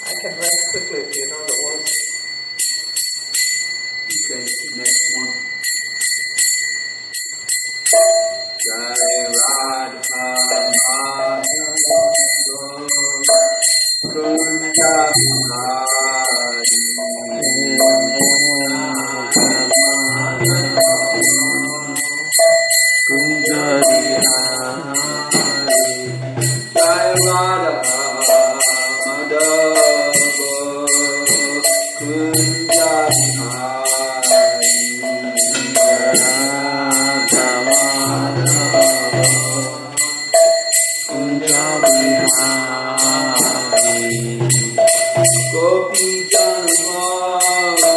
I can write quickly if you know the words. Okay, next one. Jai Radha Madhava Kunja Bihari Kunja Bihari Jai Radha Madhava Kunja Bihari Kunja Bihari Gopi Janmava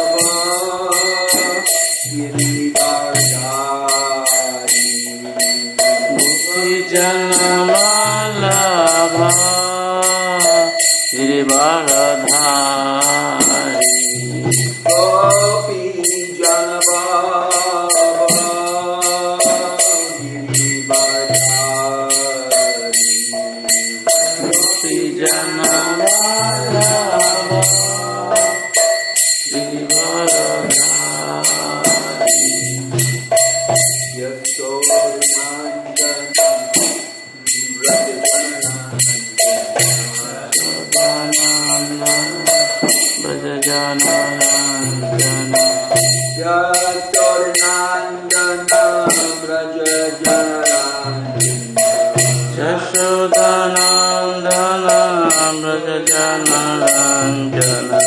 Girivardhari Gopi Janmalabha Girivardhari Gopi Janmava Girivardhari Gopi Janmalabha Girivardhari Yasodhanandana Brajajanarandana Yasodhanandana Brajajanarandana Yasodhanandana Brajajanarandana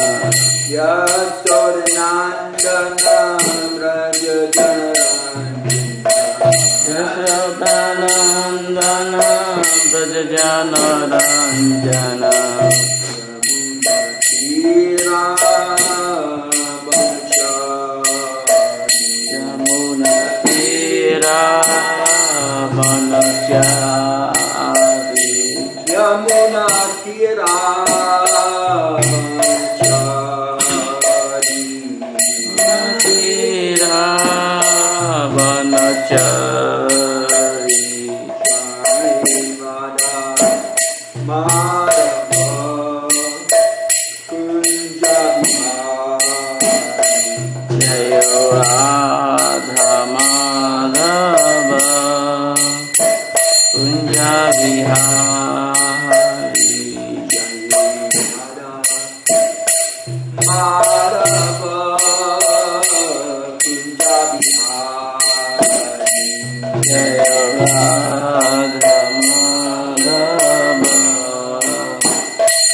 Yasodhanandana Brajajanarandana Brajajanarandana Yamuna Tira Vanachari Yamuna Tira Vanachari Tira Vanachari Madhava Kunja Bihari Jaya Radha Madhava Kunja Bihari Jaya Radha Madhava Kunja Bihari Jaya Radha Madhava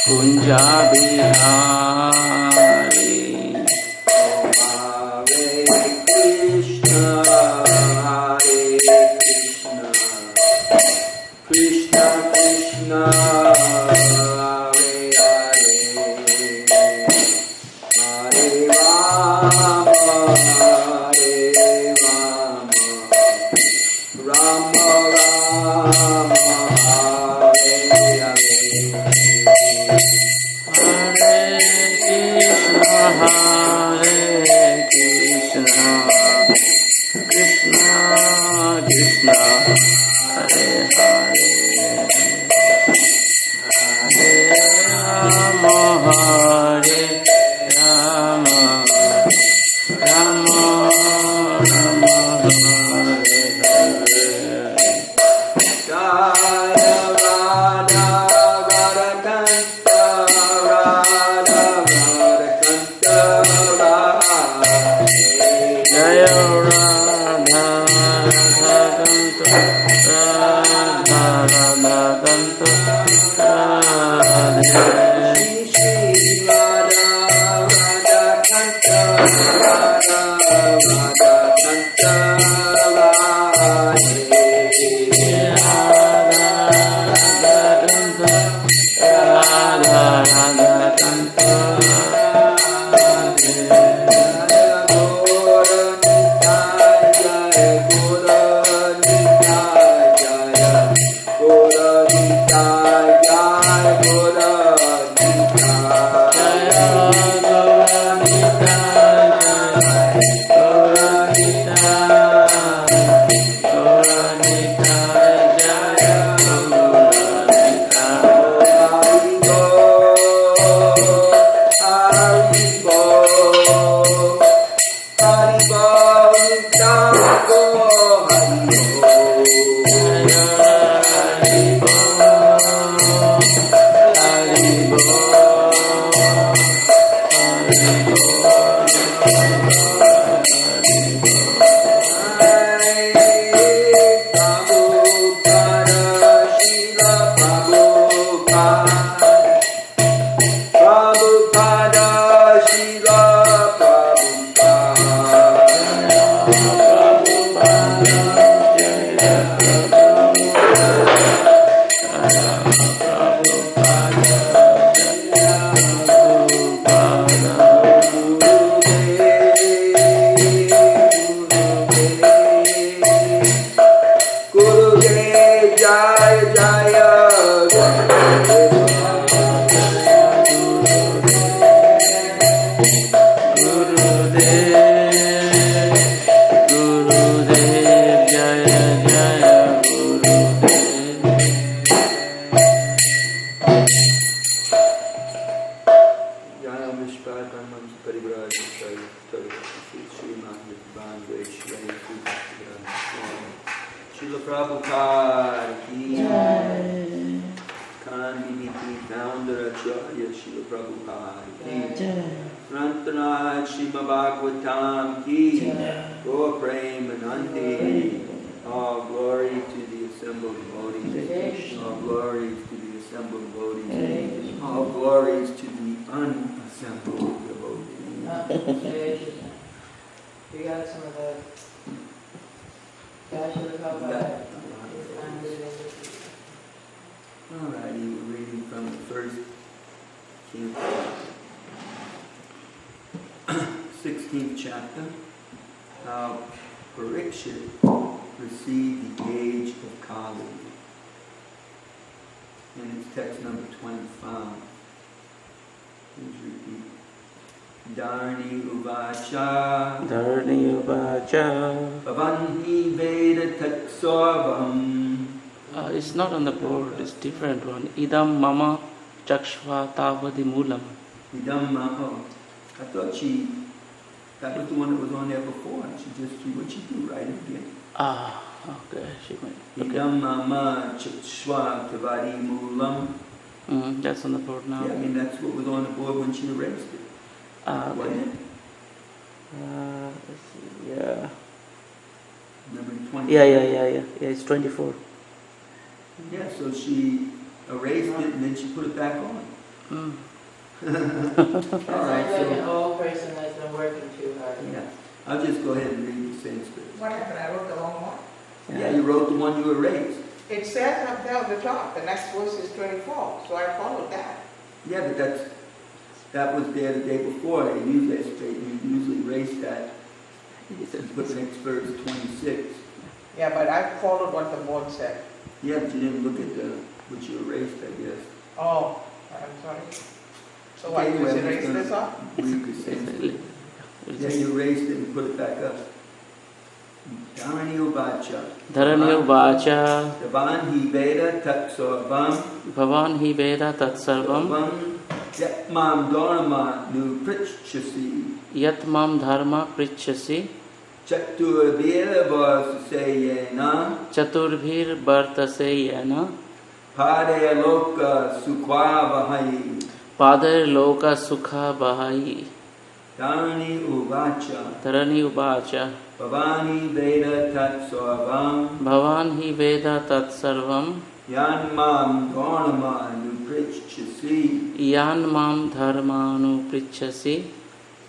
Kunja Bihari Hare Krishna Krishna Krishna Hare Hare Hare Rama Hare Rama Rama Rama Hare Krishna Krishna Krishna Hare Hare Hare Rama Hare Rama Rama Rama Hare Hare Jaya Radha Radhakanta Radha Radhakanta Jaya Radha Radhakanta Radha Radhakanta Radha Shri Radha Radhakanta Radha Radhakanta Radha Srila Prabhupada ki jai. Kanmiti founder Acharya Srila Prabhupada ki jai. Srantanaj Srimad Bhagavatam ki jai. Gaur Premanandi. All glory to the assembled devotees. All glories to the assembled devotees. All glories to the unassembled devotees. We got some of the Alrighty, we're reading from the first canto, 16th chapter, how Parikshit received the age of Kali. And it's text number 25. Please repeat. Dharani Uvacha Bhavanhi Veda Tat Sarvam. It's not on the board, it's different one. Idam Mama Chakshva Tavadi Moolam. Idam Mama. I thought that was the one that was on there before. What she do, write it again. Okay, she went. Okay. Idam Mama Chakshva Tavadi Moolam. That's on the board now. Yeah, I mean that's what was on the board when she erased it. Okay. Let's see, yeah. Number 20. Yeah, it's 24. Yeah, so she erased it and then she put it back on. All right, like an so old person that's been working too hard. yeah, I'll just go ahead and read the Sanskrit. What happened? I wrote the wrong one. Yeah, you wrote the one you erased. It says up there at the top, the next verse is 24, so I followed that. Yeah, but that was there the day before. They used that statement. You usually erase that. Put the next verse 26. Yeah, but I followed what the board said. Yeah, but you didn't look at what you erased, I guess. Oh, I'm sorry. So what, Okay, you well, erase I'm this gonna off? read the Sanskrit. Yeah, you erased it and put it back up. Dharani Uvacha. Dharani Uvacha Bhavanhi Veda Tat Sarvam. Bhavanhi Veda Tat Sarvam Yat Mam Dharma Nu Prichasi. Yat Mam Dharma Prichasi Chaturvira Vasasayena. Chaturbhir Bhartase Yana Pade Loka Sukha Vahai. Padar Loka Sukha Bahai. Dharani Uvacha. Dharani Uvacha Bhavani Veda Tat Sarvam. Bhavanhi Veda Tat Sarvam Yan Mam Dharma Nu Prichasi. Yan Mam Dharmanu Prichasi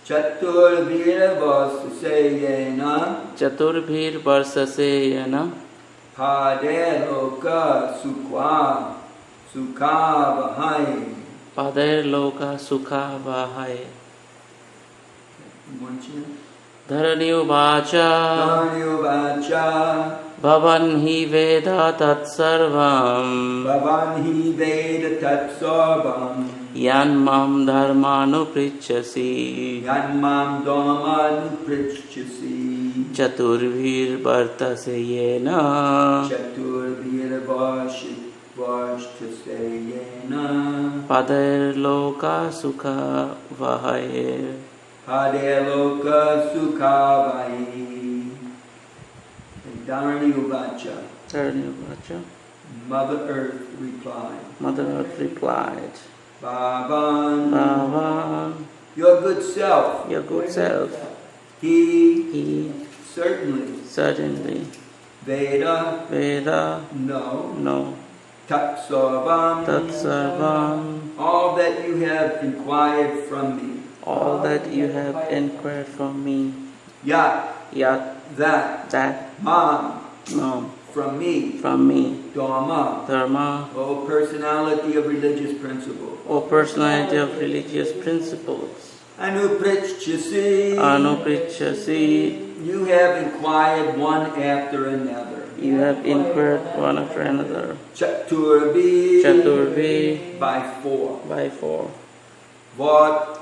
Chaturvira Vasasayena. Chaturbhir Bharsase Yana Pade Loka Sukha Vahai. Padar Loka Sukha Bahai. One chant. Dharani Uvacha Dharani Uvacha. Bhavanhi Veda Tat Sarvam Bhavanhi Veda Tat Sarvam. Yan Mam Dharmanu Prichasi Yan Mam Dharmanu Prichasi. Chaturbhir Bhartase Yena Chaturvira Varshtasayena. Padar Loka Sukha Vahai. Pade Loka Sukha Vahai. Dharani Uvacha. Dharani Uvacha Mother Earth replied. Mother Earth replied, Bhavan. Bhavan, Your good self. your good self, He certainly Veda. Veda No. Tat Sarvam. Tat Sarvam, All that you have inquired from me. all that you have inquired from me, Yat. Yat That. that Mam. no from me, Dharma, Dharma, O personality of religious principle. O personality of religious principles. Anupritchasi, Anupritchasi, you have inquired one after another. you have inquired one after another. Chaturvi, Chaturvi, by four. by four. Vartase,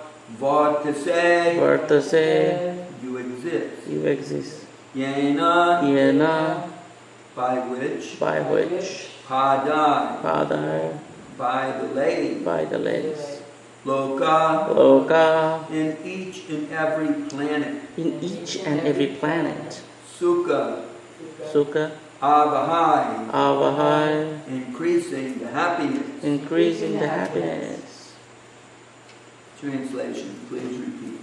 Vartase, you exist. you exist. Yena, Yena, by which. by which. Padai, Padai, by the legs. by the legs. Loka, Loka, in each and every planet. in each and every planet. Sukha, Sukha, Avahai, Avahai, increasing the happiness. increasing the happiness. Translation, please repeat.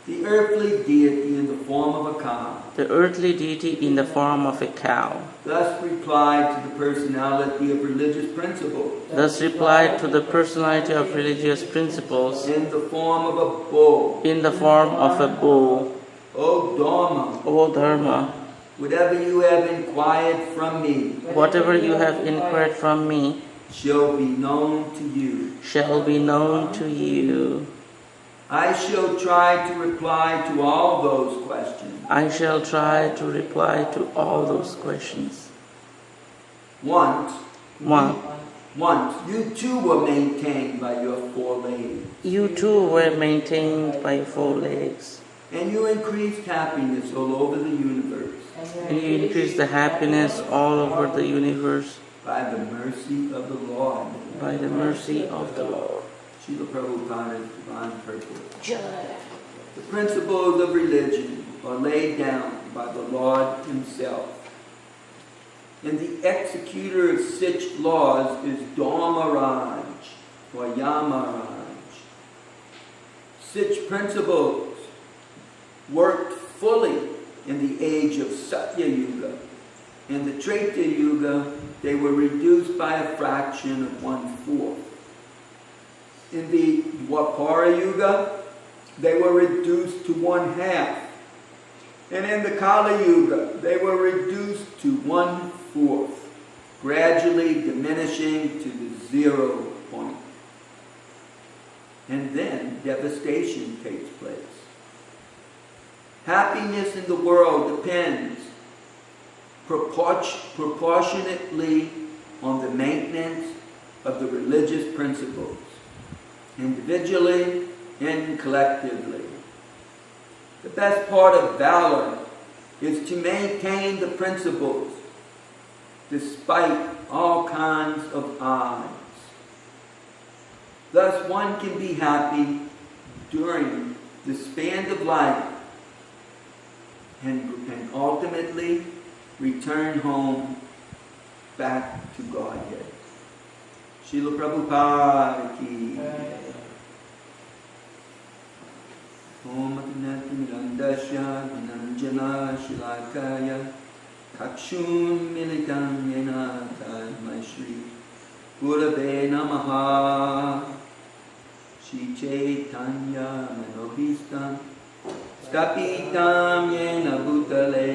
The earthly deity in the form of a cow The earthly deity in the form of a cow thus replied to the personality of religious principles thus replied to the personality of religious principles in the form of a bull. in the form of a bull. O Dharma, O Dharma, whatever you have inquired from me whatever you have inquired from me shall be known to you. shall be known to you. I shall try to reply to all those questions. I shall try to reply to all those questions. Once One, you too were maintained by your four legs, you too were maintained by four legs, and you increased happiness all over the universe and you increased the happiness all over the universe by the mercy of the Lord. by the mercy of the Lord. Srila Prabhupada's divine purpose. The principles of religion are laid down by the Lord Himself. And the executor of such laws is Dharmaraj or Yamaraj. Such principles worked fully in the age of Satya Yuga. In the Treta Yuga, they were reduced by a fraction of 1/4. In the Dwapara Yuga, they were reduced to 1/2. And in the Kali Yuga, they were reduced to 1/4, gradually diminishing to the 0 point. And then devastation takes place. Happiness in the world depends proportionately on the maintenance of the religious principles, individually and collectively. The best part of valor is to maintain the principles despite all kinds of odds. Thus one can be happy during the span of life and ultimately return home back to Godhead. Srila Prabhupada ki. Om Atinati Mirandasya Vinanjana Shilakaya Kakshun Militam Yena Tasmai Shri Gurave Namaha Shri Chaitanya Manobhistam Stapitam Yena Bhutale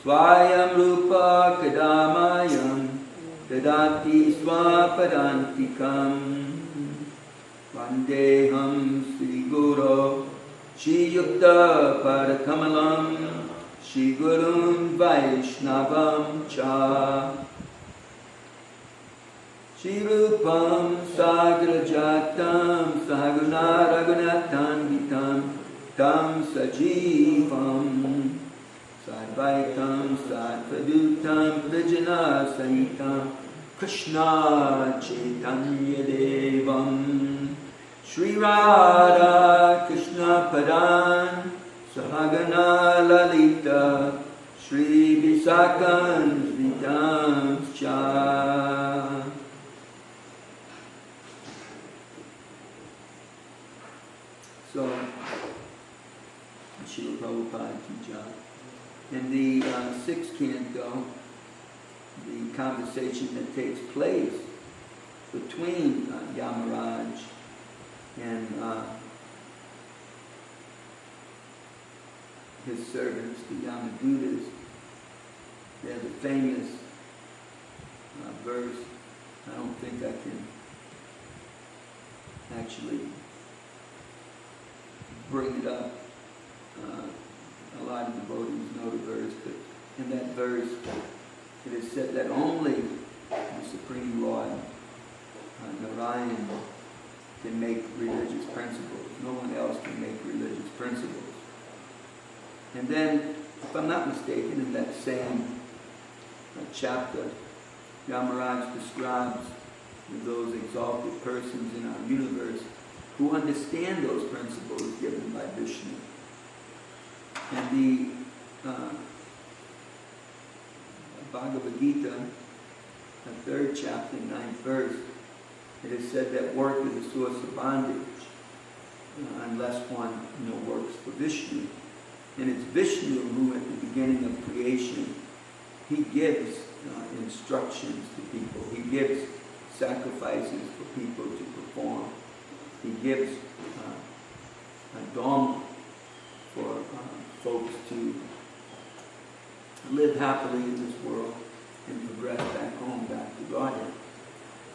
Swayam Rupa Kadamayam Dadati Swapadantikam Vandeham Sri Guru Shri Yukta Parakamalam Shri Gurun Vaishnavam Cha Shri Rupam Sagrajatam Saguna Raghunathan Vitam Tam Sajivam Sadvaitam Sadvadutam Vrijana Sahitam Krishna Chaitanya Devam Shri Radha Krishna Padan Sahagana Lalita Shri Visakan Vidam Cha. So, Srila Prabhupada ki jai. In the sixth canto, the conversation that takes place between Yamaraj and his servants, the Yamadutas, There's a famous verse. I don't think I can actually bring it up. A lot of devotees know the verse, but in that verse it is said that only the Supreme Lord, Narayan, can make religious principles. No one else can make religious principles. And then, if I'm not mistaken, in that same chapter, Yamaraj describes those exalted persons in our universe who understand those principles given by Vishnu. And the Bhagavad Gita, the 3rd chapter, 9th verse, it is said that work is the source of bondage, unless one works for Vishnu. And it's Vishnu who, at the beginning of creation, he gives instructions to people. He gives sacrifices for people to perform. He gives a dharma for folks to live happily in this world and progress back home, back to Godhead.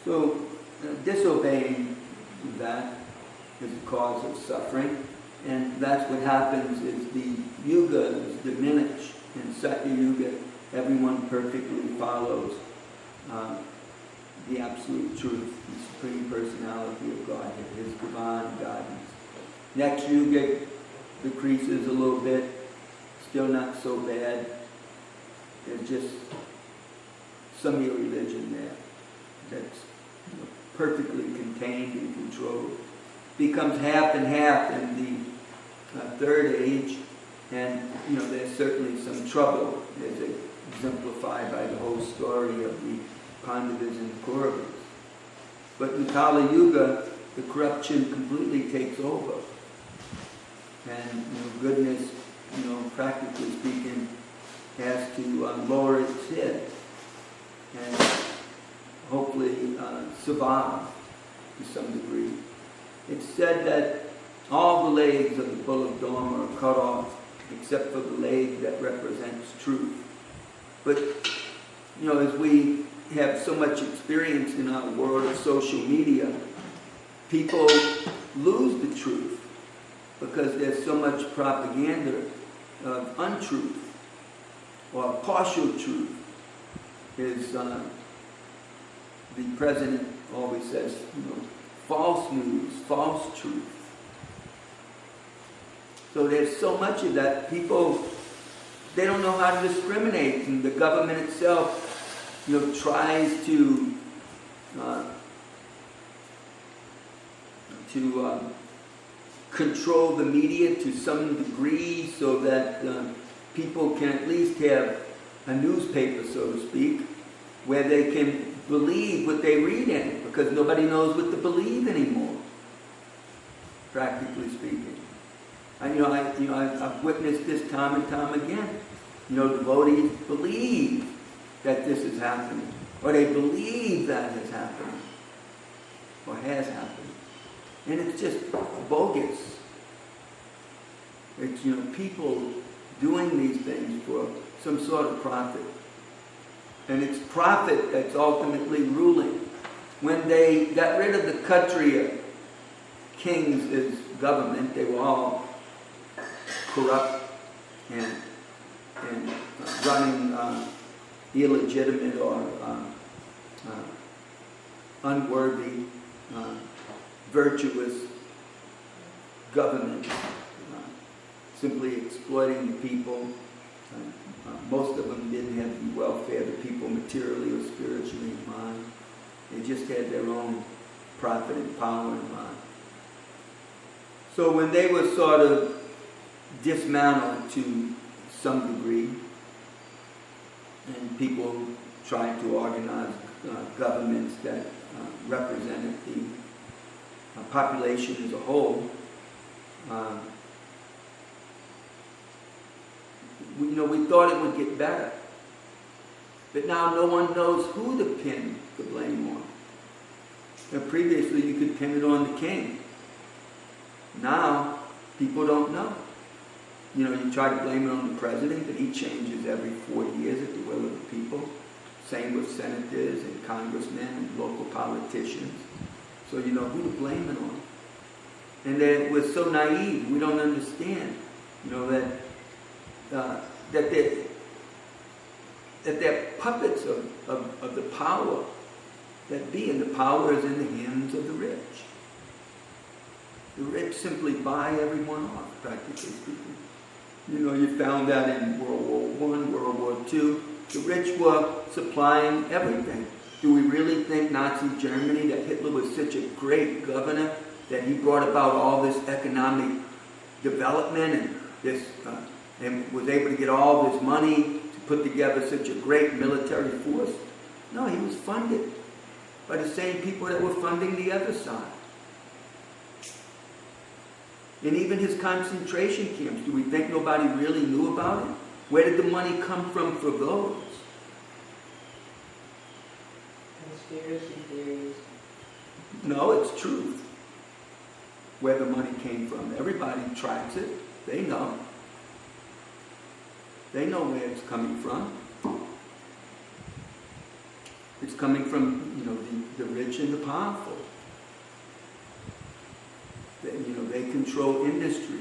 So disobeying that is a cause of suffering, and that's what happens is the yuga is diminished. In Satya Yuga, everyone perfectly follows the absolute truth, the Supreme Personality of Godhead, His divine guidance. Next Yuga decreases a little bit, still not so bad. There's just some irreligion there that's perfectly contained and controlled. Becomes half and half in the 3rd age, and there's certainly some trouble, as exemplified by the whole story of the Pandavas and the Kauravas. But in Kali Yuga, the corruption completely takes over, and goodness, practically speaking, has to lower its head and hopefully survive to some degree. It's said that all the legs of the bull of Dharma are cut off except for the leg that represents truth. But, as we have so much experience in our world of social media, people lose the truth because there's so much propaganda of untruth or partial truth. Is the president always says, false news, false truth. So there's so much of that. People, they don't know how to discriminate, and the government itself, tries to control the media to some degree so that people can at least have a newspaper, so to speak, where they can believe what they read in it, because nobody knows what to believe anymore, practically speaking. I've witnessed this time and time again. Devotees believe that this is happening, or they believe that has happened, or has happened. And it's just bogus. It's, people doing these things for some sort of profit. And it's profit that's ultimately ruling. When they got rid of the Kshatriya kings as government, they were all corrupt and running illegitimate or unworthy, virtuous government, simply exploiting the people. Most of them didn't have the welfare of the people materially or spiritually in mind. They just had their own profit and power in mind. So when they were sort of dismantled to some degree, and people tried to organize governments that represented the population as a whole, we thought it would get better. But now no one knows who to pin the blame on. Previously you could pin it on the king. Now people don't know. You try to blame it on the president, but he changes every 4 years at the will of the people. Same with senators and congressmen and local politicians. So you know who to blame it on. And then we're so naive, we don't understand, that they're puppets of the power that be, and the power is in the hands of the rich. The rich simply buy everyone off, practically speaking. You found that in World War I, World War II. The rich were supplying everything. Do we really think Nazi Germany, that Hitler was such a great governor, that he brought about all this economic development and was able to get all this money to put together such a great military force? No, he was funded by the same people that were funding the other side. And even his concentration camps, do we think nobody really knew about it? Where did the money come from for those? Conspiracy theories. No, it's truth. Where the money came from. Everybody tracks it. They know. They know where it's coming from. It's coming from, the rich and the powerful. They control industry.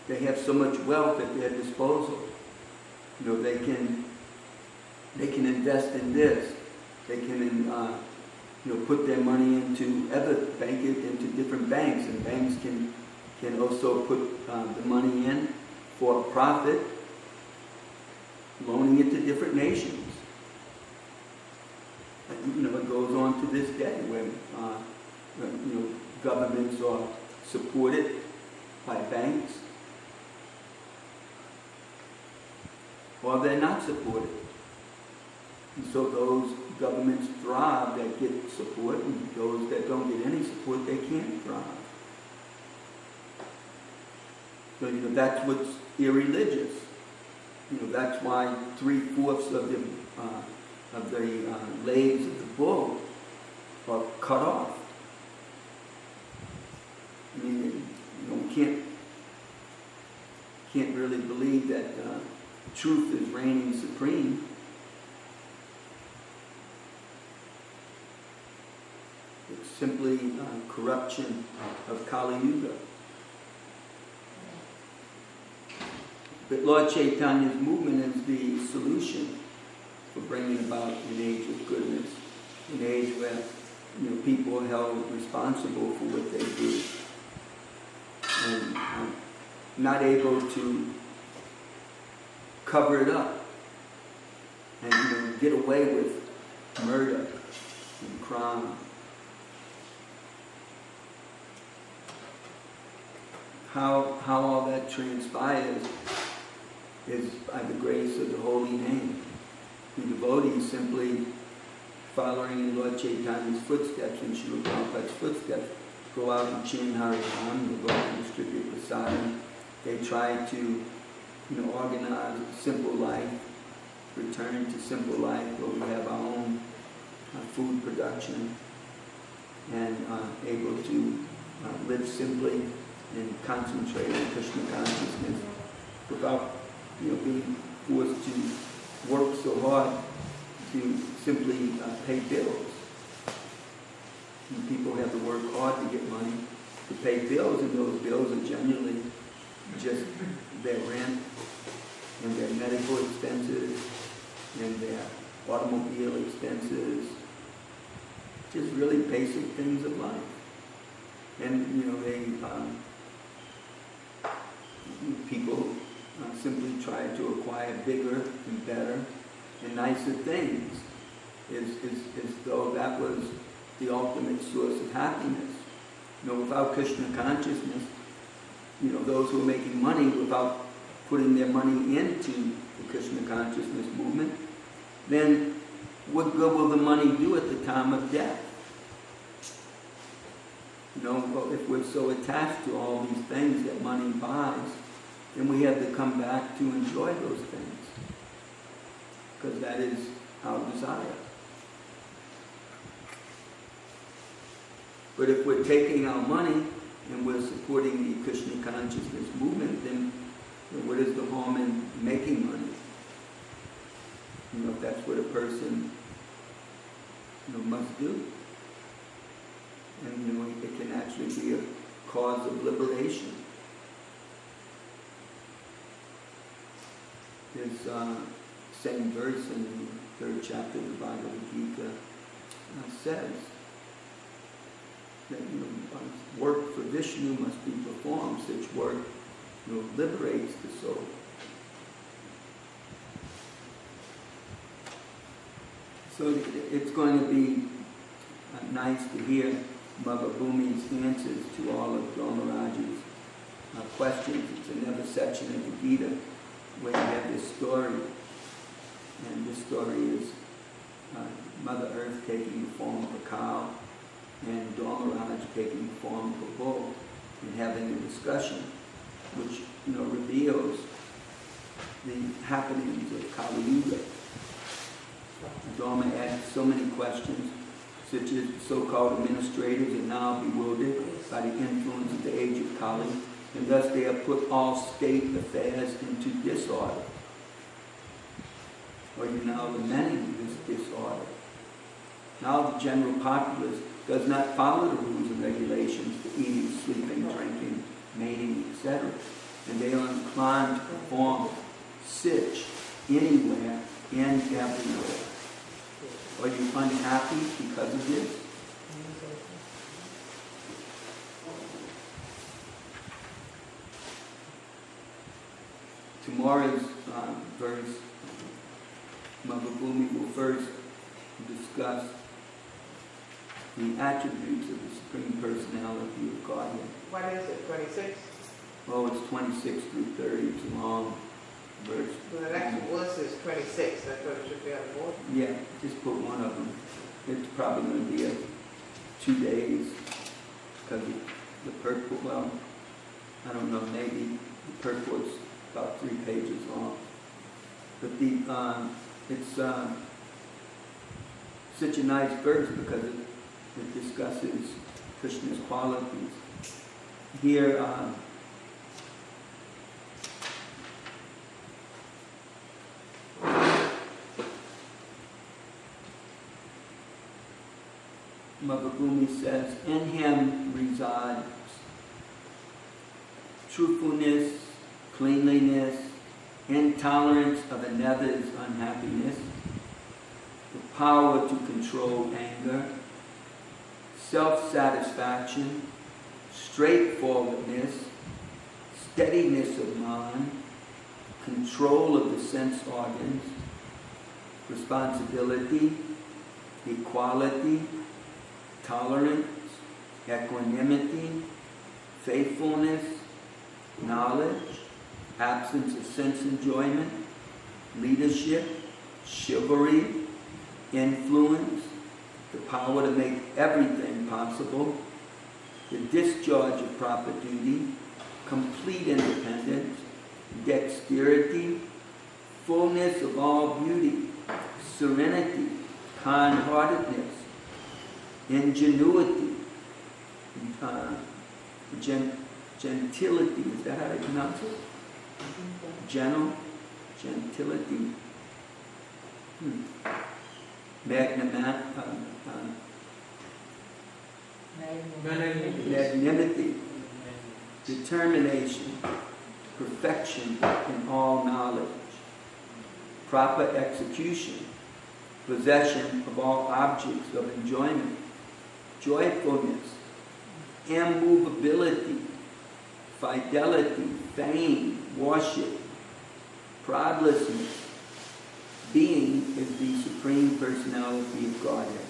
They have so much wealth at their disposal. They can invest in this. They can, put their money into bank it into different banks, and banks can also put the money in for a profit, loaning it to different nations. And, it goes on to this day when, governments are supported by banks, or they're not supported. And so those governments thrive that get support, and those that don't get any support, they can't thrive. So, that's what's irreligious. That's why 3/4 of the legs of the bull are cut off. We can't really believe that truth is reigning supreme. It's simply corruption of Kali Yuga. But Lord Chaitanya's movement is the solution for bringing about an age of goodness, an age where people are held responsible for what they do, and not able to cover it up and get away with murder and crime. How all that transpires is by the grace of the holy name. The devotees simply following in Lord Chaitanya's footsteps and Srila Prabhupada's footsteps go out and chant Harinam, they go out and distribute prasadam. They try to organize a simple life, return to simple life where we have our own food production and able to live simply and concentrate on Krishna consciousness without being forced to work so hard to simply pay bills. And people have to work hard to get money to pay bills, and those bills are generally just their rent and their medical expenses and their automobile expenses, just really basic things of life. And people simply try to acquire bigger and better and nicer things, as though that was the ultimate source of happiness. Without Krishna consciousness, those who are making money without putting their money into the Krishna consciousness movement, then what good will the money do at the time of death? If we're so attached to all these things that money buys, then we have to come back to enjoy those things, because that is our desire. But if we're taking our money and we're supporting the Krishna consciousness movement, then What is the harm in making money? If that's what a person must do. And it can actually be a cause of liberation. There's same verse in the 3rd chapter of the Bhagavad Gita says that work for Vishnu must be performed. Such work liberates the soul. So it's going to be nice to hear Mother Bhumi's answers to all of Dharmaraj's questions. It's another section of the Gita where you have this story. And this story is Mother Earth taking the form of a cow and Dharmaraj taking the form of a bull and having a discussion which reveals the happenings of Kali Yuga. Dharma asked so many questions, such as the so-called administrators are now bewildered by the influence of the age of Kali, and thus they have put all state affairs into disorder. Or you're now lamenting this disorder. Now the general populace does not follow the rules and regulations for eating, sleeping, drinking, mating, etc. And they are inclined to perform sitch anywhere and everywhere. Are you unhappy because of this? Tomorrow's verse, Mother Bhumi will first discuss the attributes of the Supreme Personality of Godhead. What is it, 26? Oh, it's 26 through 30. It's a long verse. So the next verse is 26. That's what it should be on the board. Yeah, just put one of them. It's probably going to be 2 days because the purport, well, I don't know, maybe the purport's about 3 pages long. But it's such a nice verse because it discusses Krishna's qualities. Here, Mother Bhumi says, in him resides truthfulness, cleanliness, intolerance of another's unhappiness, the power to control anger, self-satisfaction, straightforwardness, steadiness of mind, control of the sense organs, responsibility, equality, tolerance, equanimity, faithfulness, knowledge, absence of sense enjoyment, leadership, chivalry, influence, the power to make everything possible, the discharge of proper duty, complete independence, dexterity, fullness of all beauty, serenity, kind-heartedness, ingenuity, gentility, is that how you pronounce it? Gentility. Magnanimity, determination, perfection in all knowledge, proper execution, possession of all objects of enjoyment, joyfulness, immovability, fidelity, fame, worship, proudlessness. Being is the Supreme Personality of Godhead.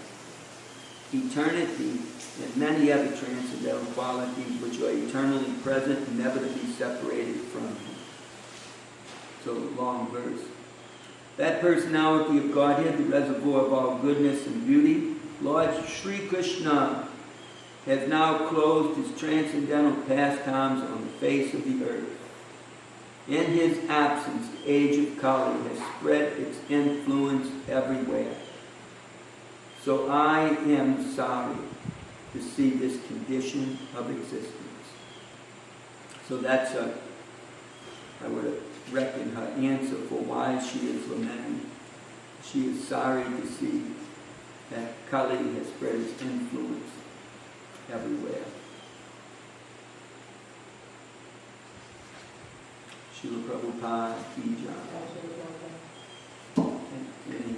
Eternity and many other transcendental qualities which are eternally present and never to be separated from Him. So, long verse. That personality of Godhead, the reservoir of all goodness and beauty, Lord Sri Krishna has now closed His transcendental pastimes on the face of the earth. In His absence, the age of Kali has spread its influence everywhere. So I am sorry to see this condition of existence. So that's I would reckon her answer for why she is lamenting. She is sorry to see that Kali has spread its influence everywhere. Srila Prabhupada ki jai. Any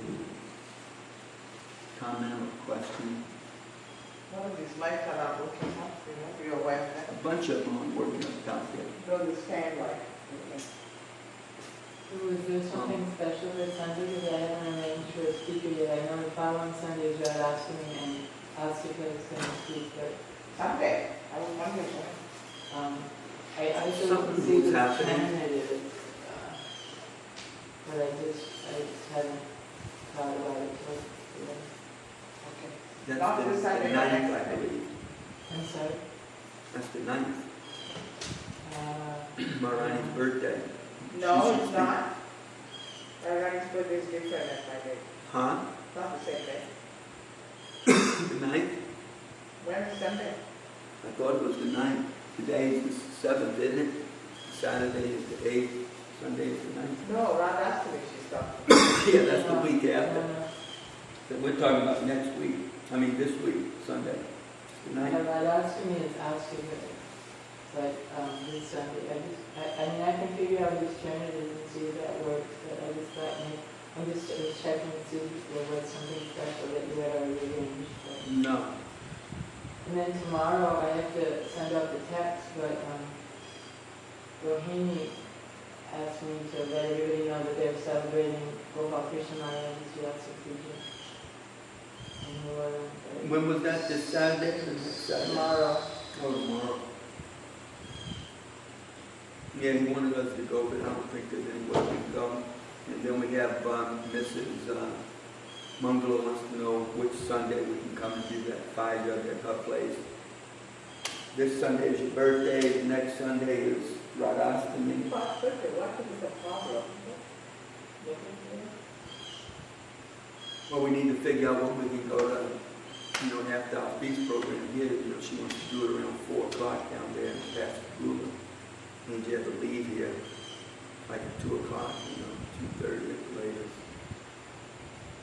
comment or question? One of these lights that are working up, you know, you're aware of that. A bunch of them are working up out there. Throw this fan light. Was there something special this Sunday? Because I haven't arranged for a speaker yet. I know the following Sunday is Radhastami and Astika is going to speak, but Sunday, I was wondering. I still Something can see was which happening. time it is. But I just haven't thought about it till today. Okay. That's Not the this Sunday, but 9th, next I Sunday. believe. I'm sorry. That's the 9th. Uh, Marani's birthday. No, She should it's speak. not. Everybody's birthday is different than my day. Huh? Not the same day. The 9th? When is Sunday? I thought it was the 9th. Today is the 7th, isn't it? Saturday is the 8th. Sunday is the 9th. No, Radhastami she's talking. Yeah, that's the week after. no. That we're talking about next week. I mean, this week, Sunday. The 9th. Radhastami is Astika, but this Sunday, I mean, I can figure out which turn it is and see if that works, but I just thought, I was checking to see if there was something special that you had already arranged. But. No. And then tomorrow I have to send out the text, but Rohini asked me to let everybody know that they're celebrating Gopal Krishna Maharaj's Yatsa Puja in New Orleans. When was that? This Saturday? Or next Saturday? Tomorrow. Oh, tomorrow. Yeah, he wanted us to go, but I don't think there's anywhere we can go. And then we have Mrs. Mangala wants to know which Sunday we can come and do that fire jug at her place. This Sunday is your birthday, the next Sunday is Radhastami. What is the problem? Well, we need to figure out when we can go to, after our feast program here, she wants to do it around 4 o'clock down there in Pascagoula. Means you have to leave here like at 2 o'clock, 2:30 at the latest.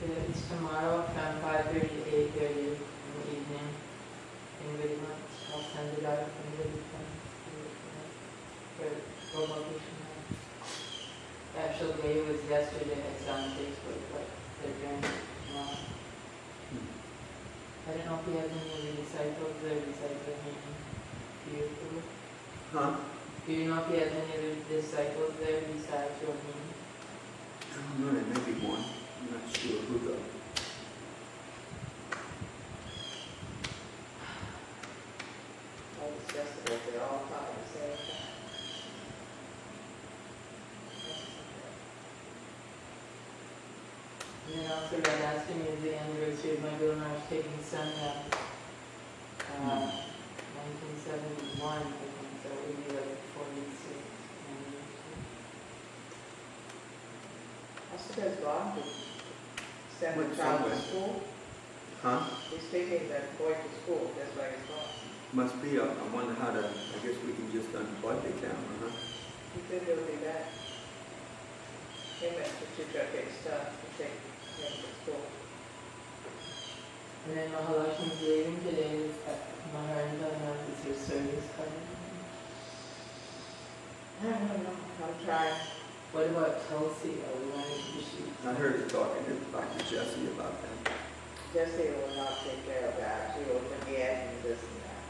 It's tomorrow from 5:30 to 8:30 in the evening. Anybody wants, I'll send it out if anybody wants for Gopal Krishna. The actual day was yesterday, I saw on Facebook, but they're doing it tomorrow. I don't know if you have any of the disciples there recycling meeting. Do you? Huh? Do you know if you have any of the disciples there besides your meeting? I don't know, there may be one. I'm not sure who though. I discuss it with her all the time, the same thing. And then also Radhastami is the anniversary of my Guru Maharaj taking Sanya. 1971, I think, so it would be like 46 anniversary. Asika's gone to send Went the child to somewhere. school. Huh? He's taking that boy to school, that's why he's gone. Must be, I wonder how to, I guess we can just unplug the camera, huh? He said he'll be back. Him and Patricia takes stuff to take him to school. And then Mahalakshmi's leaving today. Maharaj is her service coming. I don't know, I'm trying. What about Tulsi? Are we wanting to shoot? I heard her talking to Dr. Jesse about that. Jessie will not take care of that, she will forget and this and that.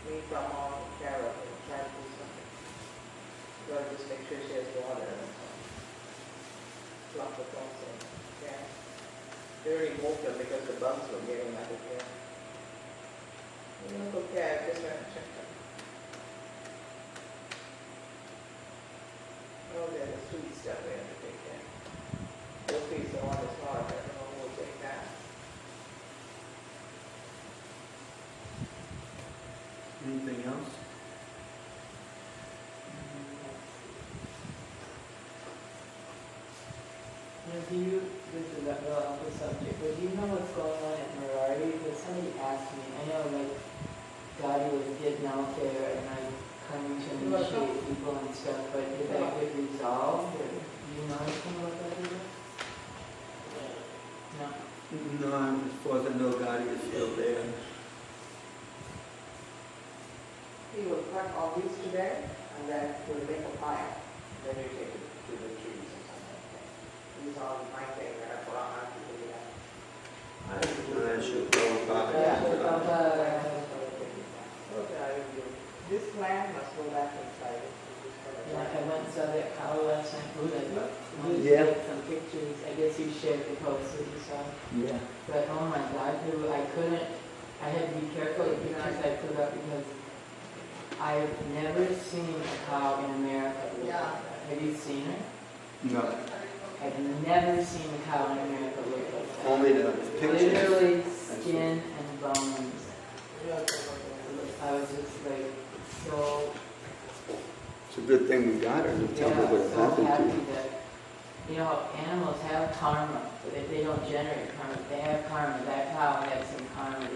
We come on care of it, try to do something. Gotta just make sure she has water and stuff. Plug the pumps in, yeah. They already moved them because the bugs were getting out of here. You look okay, I just went and checked them. Oh, there's the sweet stuff we have to take care. This piece of one is hard, I don't know who will take that. Anything else? Do you, this is a little off the subject, but do you know what's going on at Marari? Because somebody asked me, I know like Dottie was getting out there and I'm coming to initiate people and stuff, but did that get resolved, or do you know anything about that either? No? No, as far as I know, God is still there. He will cut all these today, and then we'll make a pile. Then you take it to the trees or something. These are my thing that I put on to do that. I should go about Yeah, it. this plant must go back inside. Yeah, I went and saw that cow last night, who that, Yeah. some pictures, I guess you shared the post that you saw. Yeah. But oh my God, dude, I had to be careful with the pictures I put up because I've never seen a cow in America look like that. Have you seen her? No. I've never seen a cow in America look like that. Only the pictures. Literally skin and bones. I was just like so, It's a good thing we got her. You tell me what so happened to happy her. that, animals have karma, but they don't generate karma. They have karma. That cow had some karma.